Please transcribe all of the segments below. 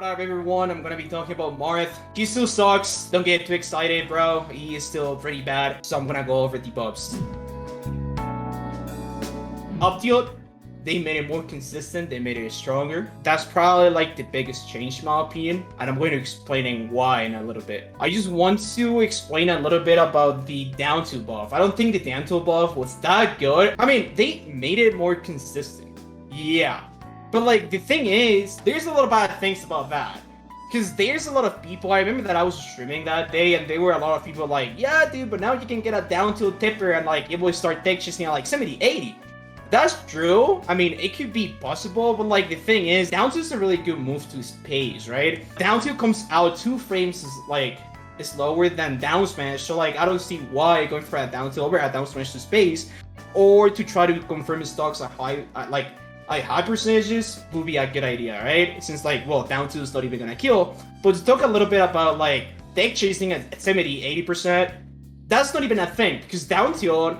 What up, everyone? I'm gonna be talking about Marth. He still sucks. Don't get too excited, bro. He is still pretty bad. So I'm gonna go over the buffs. Up tilt, they made it more consistent. They made it stronger. That's probably like the biggest change in my opinion. And I'm going to explaining why in a little bit. I just want to explain a little bit about the down tilt buff. I don't think the down tilt buff was that good. I mean, they made it more consistent. Yeah. But like the thing is, there's a lot of bad things about that. Because there's a lot of people, I remember that I was streaming that day and there were a lot of people like, yeah dude, but now you can get a down tilt tipper and like it will start tech chasing at like 70, 80. That's true. I mean, it could be possible, but like the thing is, down tilt is a really good move to space, right? Down tilt comes out 2 frames is lower than down smash, so like I don't see why going for a down tilt over a down smash to space, or to try to confirm his stocks at high percentages would be a good idea, right? Since like, well, down tilt is not even gonna kill. But to talk a little bit about like tech chasing at 70, 80%, that's not even a thing because down tilt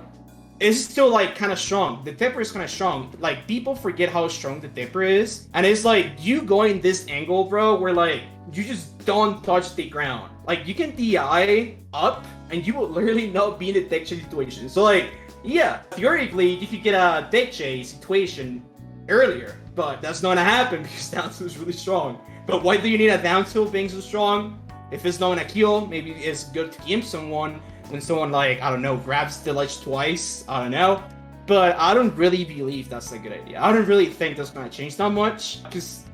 is still like kind of strong. The tipper is kind of strong. Like people forget how strong the tipper is, and it's like you going this angle, bro, where like you just don't touch the ground. Like you can DI up, and you will literally not be in the tech chase situation. So like, yeah, theoretically you could get a tech chase situation earlier, but that's not gonna happen because down tilt is really strong. But why do you need a down tilt being so strong? If it's not gonna kill, maybe it's good to game someone when someone like, I don't know, grabs the ledge twice, I don't know. But I don't really believe that's a good idea. I don't really think that's gonna change that much because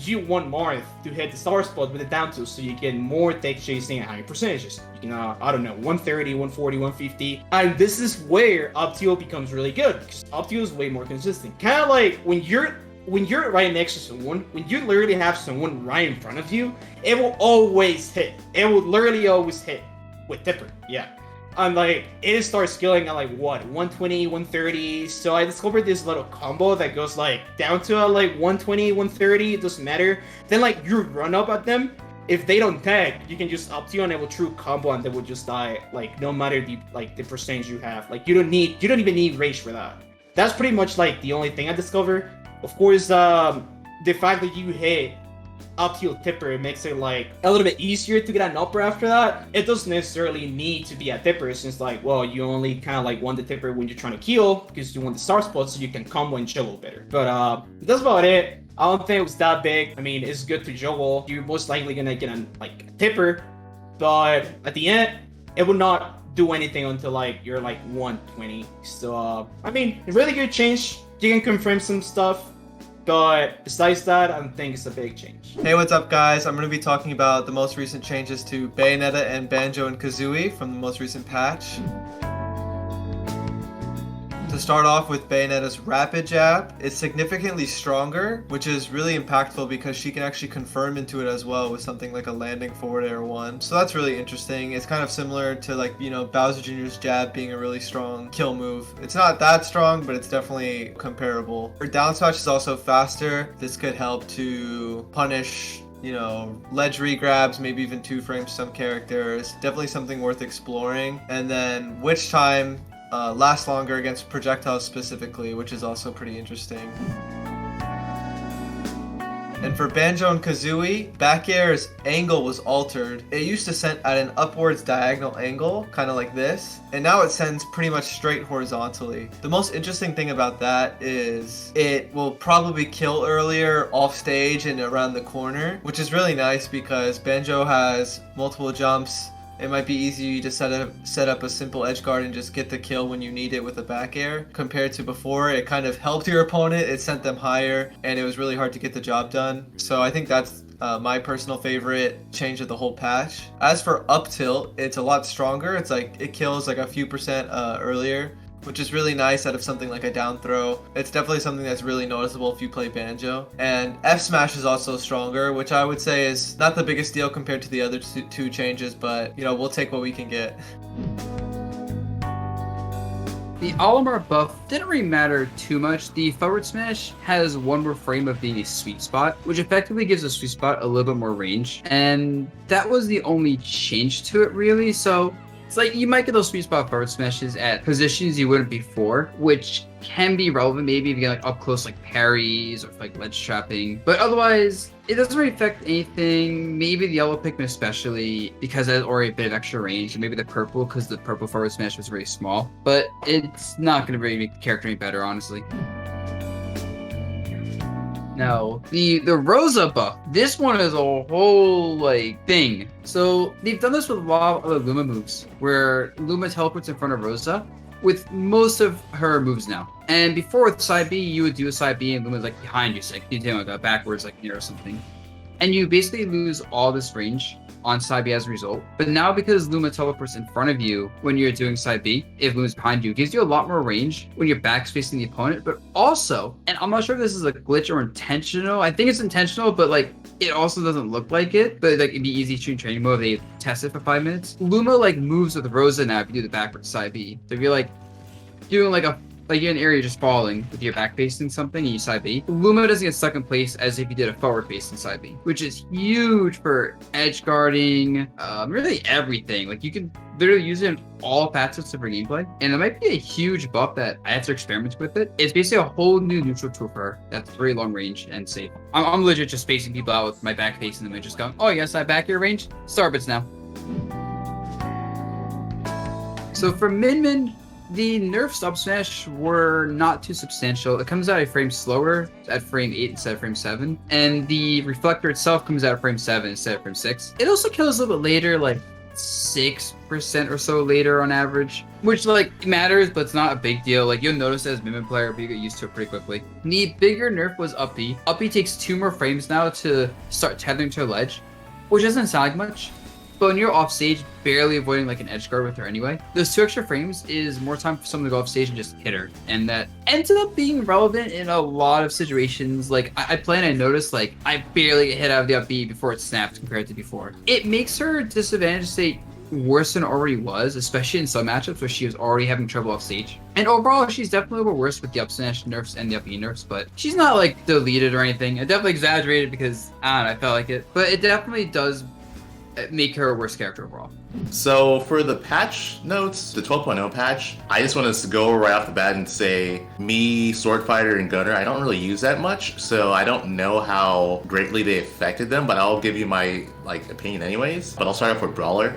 you want Marth to hit the star spot with the down tilt so you get more tech chasing at higher percentages. You can, I don't know, 130, 140, 150. And this is where up tilt becomes really good because up tilt is way more consistent. Kind of like when you're right next to someone, when you literally have someone right in front of you, it will always hit. It will literally always hit with tipper, yeah. And like it starts scaling at like what, 120, 130. So I discovered this little combo that goes like down to like 120, 130. It doesn't matter. Then like you run up at them. If they don't tag, you can just up to and it will true combo and they will just die. Like no matter the percentage you have. Like you don't even need rage for that. That's pretty much like the only thing I discovered. Of course, the fact that you hit up tilt tipper, it makes it like a little bit easier to get an upper after that. It doesn't necessarily need to be a tipper since like, well, you only kind of like want the tipper when you're trying to kill because you want the star spot so you can combo and juggle better. But that's about it. I don't think it was that big. I mean, it's good to juggle. You're most likely gonna get a tipper, but at the end, it will not do anything until like you're like 120. So I mean, really good change. You can confirm some stuff. But besides that, I don't think it's a big change. Hey, what's up guys? I'm going to be talking about the most recent changes to Bayonetta and Banjo and Kazooie from the most recent patch. To start off with Bayonetta's rapid jab, it's significantly stronger, which is really impactful because she can actually confirm into it as well with something like a landing forward air 1. So that's really interesting. It's kind of similar to like, you know, Bowser Jr.'s jab being a really strong kill move. It's not that strong, but it's definitely comparable. Her down smash is also faster. This could help to punish, you know, ledge regrabs, maybe even 2 frames some characters. Definitely something worth exploring. And then witch time lasts longer against projectiles specifically, which is also pretty interesting. And for Banjo and Kazooie, back air's angle was altered. It used to send at an upwards diagonal angle, kind of like this, and now it sends pretty much straight horizontally. The most interesting thing about that is it will probably kill earlier off stage and around the corner, which is really nice because Banjo has multiple jumps. It might be easy to set up a simple edge guard and just get the kill when you need it with a back air. Compared to before, it kind of helped your opponent, it sent them higher, and it was really hard to get the job done. So I think that's my personal favorite change of the whole patch. As for up tilt, it's a lot stronger. It's like it kills like a few percent earlier, which is really nice out of something like a down throw. It's definitely something that's really noticeable if you play Banjo. And F smash is also stronger, which I would say is not the biggest deal compared to the other two changes, but you know, we'll take what we can get. The Olimar buff didn't really matter too much. The forward smash has one more frame of being a sweet spot, which effectively gives a sweet spot a little bit more range. And that was the only change to it really. So It's like you might get those sweet spot forward smashes at positions you wouldn't before, which can be relevant maybe if you get like up close like parries or like ledge trapping. But otherwise, it doesn't really affect anything. Maybe the yellow Pikmin especially because it has already a bit of extra range, and maybe the purple because the purple forward smash was very small. But it's not going to really make the character any better, honestly. Now, the Rosa buff, this one is a whole, like, thing. So, they've done this with a lot of other Luma moves, where Luma teleports in front of Rosa with most of her moves now. And before with side B, you would do a side B and Luma's, like, behind you, so like, you do like a backwards, like, or something. And you basically lose all this range on side B as a result. But now because Luma teleports in front of you when you're doing side B, if Luma's behind you, it gives you a lot more range when your back's facing the opponent. But also, and I'm not sure if this is a glitch or intentional. I think it's intentional, but like it also doesn't look like it. But like it'd be easy to training mode. They test it for 5 minutes. Luma like moves with Rosa now if you do the backward side B. So if you're like doing like you're in an area just falling with your back facing something and you side B, Luma doesn't get stuck in place as if you did a forward facing side B, which is huge for edge guarding, really everything. Like you can literally use it in all facets of her gameplay, and it might be a huge buff that I have to experiment with it. It's basically a whole new neutral tool for her that's very long range and safe. I'm legit just spacing people out with my back facing them and just going, oh yes, I back your range, Starbits now. So for Min, the nerfs up smash were not too substantial. It comes out a frame slower at frame 8 instead of frame 7. And the reflector itself comes out at frame 7 instead of frame 6. It also kills a little bit later, like 6% or so later on average. Which like matters, but it's not a big deal. Like you'll notice as a Min player, but you get used to it pretty quickly. The bigger nerf was up B. Up B takes 2 more frames now to start tethering to a ledge, which doesn't sound like much. But when you're off stage, barely avoiding like an edge guard with her anyway, those 2 extra frames is more time for someone to go off stage and just hit her. And that ended up being relevant in a lot of situations. Like I play and I noticed like I barely get hit out of the up B before it snapped compared to before. It makes her disadvantage state worse than it already was, especially in some matchups where she was already having trouble off stage. And overall, she's definitely a little worse with the up smash nerfs and the up B nerfs, but she's not like deleted or anything. I definitely exaggerated because I don't know, I felt like it. But it definitely does make her a worse character overall. So for the patch notes, the 12.0 patch, I just want us to go right off the bat and say me, Sword Fighter, and Gunner, I don't really use that much, so I don't know how greatly they affected them, but I'll give you my opinion anyways. But I'll start off with Brawler.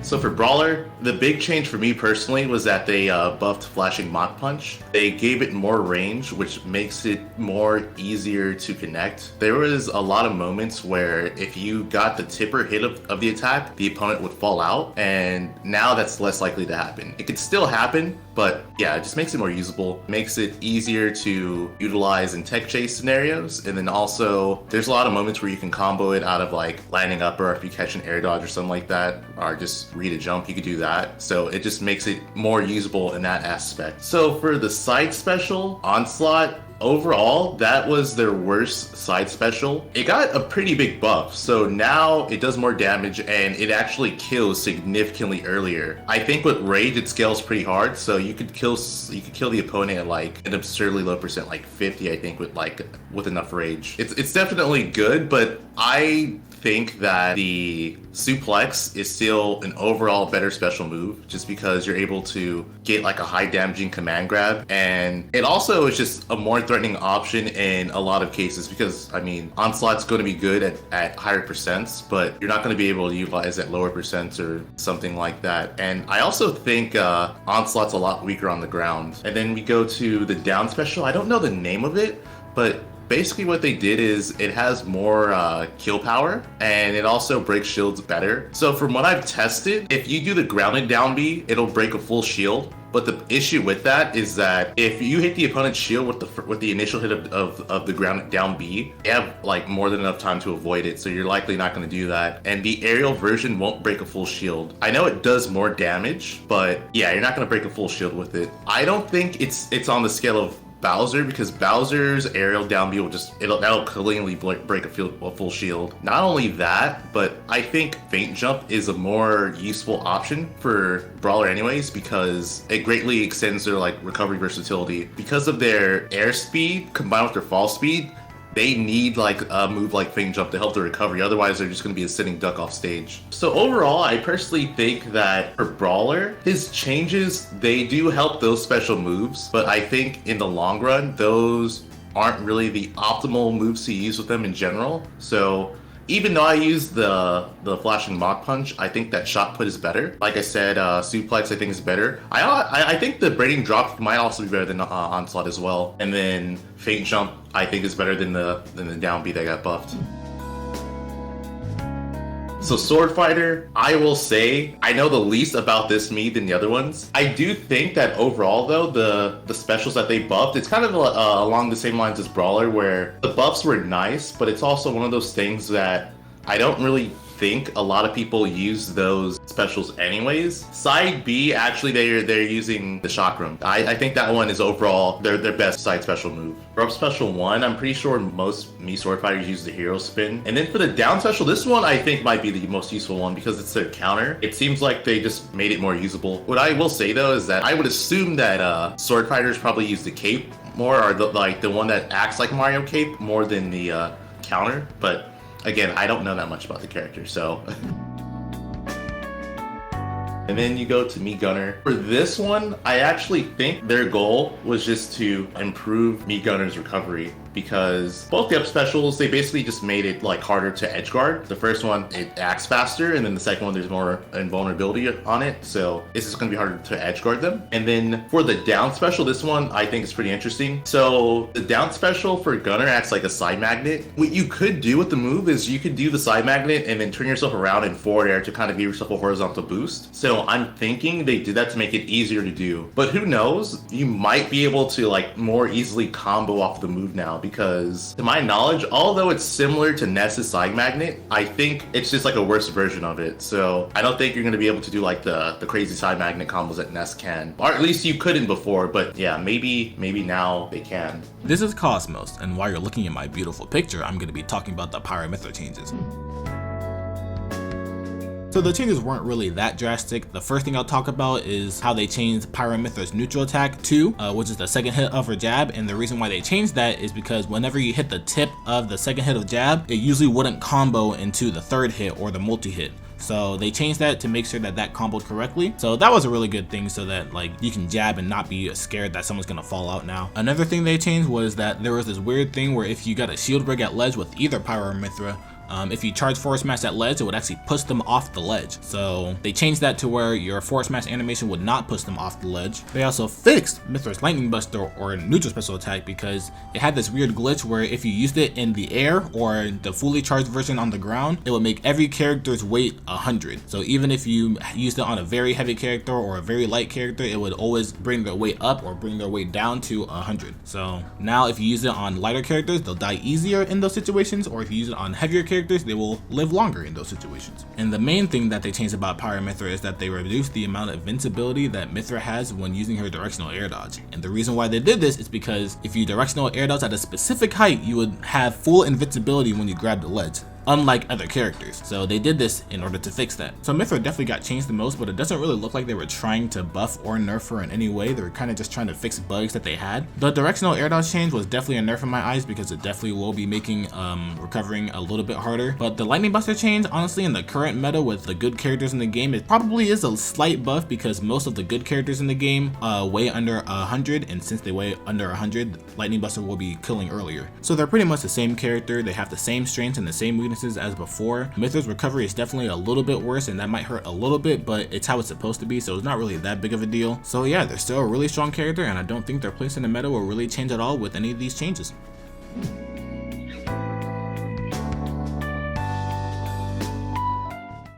So for Brawler, the big change for me personally was that they buffed Flashing Mach Punch. They gave it more range, which makes it more easier to connect. There was a lot of moments where if you got the tipper hit of the attack, the opponent would fall out, and now that's less likely to happen. It could still happen, but yeah, it just makes it more usable, makes it easier to utilize in tech chase scenarios, and then also there's a lot of moments where you can combo it out of like landing up, or if you catch an air dodge or something like that, or just read a jump, you could do that. So it just makes it more usable in that aspect. So for the side special, Onslaught, overall, that was their worst side special. It got a pretty big buff, so now it does more damage and it actually kills significantly earlier. I think with Rage, it scales pretty hard, so you could kill the opponent at like an absurdly low percent, like 50, I think, with enough Rage. It's definitely good, but I think that the suplex is still an overall better special move, just because you're able to get like a high damaging command grab, and it also is just a more threatening option in a lot of cases, because I mean Onslaught's going to be good at higher percents, but you're not going to be able to utilize at lower percents or something like that. And I also think Onslaught's a lot weaker on the ground. And then we go to the down special. I don't know the name of it, but basically what they did is it has more kill power, and it also breaks shields better. So from what I've tested, if you do the grounded down B, it'll break a full shield. But the issue with that is that if you hit the opponent's shield with the initial hit of the grounded down B, you have like more than enough time to avoid it, so you're likely not going to do that. And the aerial version won't break a full shield. I know it does more damage, but yeah, you're not going to break a full shield with it. I don't think it's on the scale of Bowser, because Bowser's aerial down B that'll cleanly break a full shield. Not only that, but I think Feint Jump is a more useful option for Brawler anyways, because it greatly extends their like recovery versatility. Because of their air speed combined with their fall speed, they need like a move like Feint Jump to help the recovery. Otherwise, they're just going to be a sitting duck off stage. So overall, I personally think that for Brawler, his changes, they do help those special moves. But I think in the long run, those aren't really the optimal moves to use with them in general. So even though I use the flashing Mach Punch, I think that Shot Put is better. Like I said, Suplex I think is better. I think the Braiding Drop might also be better than Onslaught as well. And then Feint Jump I think is better than the down B that got buffed. So Sword Fighter, I will say, I know the least about this Mii than the other ones. I do think that overall though, the specials that they buffed, it's kind of along the same lines as Brawler, where the buffs were nice, but it's also one of those things that I don't really think a lot of people use those specials anyways. Side B, actually they're using the Chakram. I think that one is overall their best side special move. For up special 1, I'm pretty sure most Mii Sword Fighters use the Hero Spin. And then for the down special, this one I think might be the most useful one because it's their counter. It seems like they just made it more usable. What I will say though is that I would assume that Sword Fighters probably use the Cape more, or the one that acts like Mario Cape more than the counter. But again, I don't know that much about the character, so. And then you go to Mii Gunner. For this one, I actually think their goal was just to improve Mii Gunner's recovery, because both the up specials, they basically just made it like harder to edge guard. The first one, it acts faster, and then the second one, there's more invulnerability on it, so it's just gonna be harder to edge guard them. And then for the down special, this one I think is pretty interesting. So the down special for Gunner acts like a side magnet. What you could do with the move is you could do the side magnet and then turn yourself around in forward air to kind of give yourself a horizontal boost. So I'm thinking they did that to make it easier to do. But who knows? You might be able to like more easily combo off the move now, because to my knowledge, although it's similar to Ness's side magnet, I think it's just like a worse version of it. So I don't think you're going to be able to do like the crazy side magnet combos that Ness can, or at least you couldn't before. But yeah, maybe now they can. This is Cosmos, and while you're looking at my beautiful picture, I'm going to be talking about the Pyra and Mythra changes. So the changes weren't really that drastic. The first thing I'll talk about is how they changed Pyra and Mythra's neutral attack 2, which is the second hit of her jab. And the reason why they changed that is because whenever you hit the tip of the second hit of jab, it usually wouldn't combo into the third hit or the multi-hit. So they changed that to make sure that that comboed correctly. So that was a really good thing, so that like you can jab and not be scared that someone's gonna fall out now. Another thing they changed was that there was this weird thing where if you got a shield break at ledge with either Pyra or Mythra, if you charge Forward Smash at ledge, it would actually push them off the ledge. So they changed that to where your Forward Smash animation would not push them off the ledge. They also fixed Mythra's Lightning Buster or neutral special attack, because it had this weird glitch where if you used it in the air or the fully charged version on the ground, it would make every character's weight 100. So even if you used it on a very heavy character or a very light character, it would always bring their weight up or bring their weight down to 100. So now if you use it on lighter characters, they'll die easier in those situations, or if you use it on heavier characters, they will live longer in those situations. And the main thing that they changed about Pyra and Mythra is that they reduced the amount of invincibility that Mythra has when using her directional air dodge. And the reason why they did this is because if you directional air dodge at a specific height, you would have full invincibility when you grab the ledge, unlike other characters. So they did this in order to fix that. So Mythra definitely got changed the most, but it doesn't really look like they were trying to buff or nerf her in any way. They were kind of just trying to fix bugs that they had. The directional air dodge change was definitely a nerf in my eyes, because it definitely will be making recovering a little bit harder. But the Lightning Buster change, honestly, in the current meta with the good characters in the game, it probably is a slight buff, because most of the good characters in the game weigh under 100, and since they weigh under 100, Lightning Buster will be killing earlier. So they're pretty much the same character. They have the same strengths and the same weaknesses as before. Mythra's recovery is definitely a little bit worse, and that might hurt a little bit, but it's how it's supposed to be, so it's not really that big of a deal. So yeah, they're still a really strong character, and I don't think their place in the meta will really change at all with any of these changes.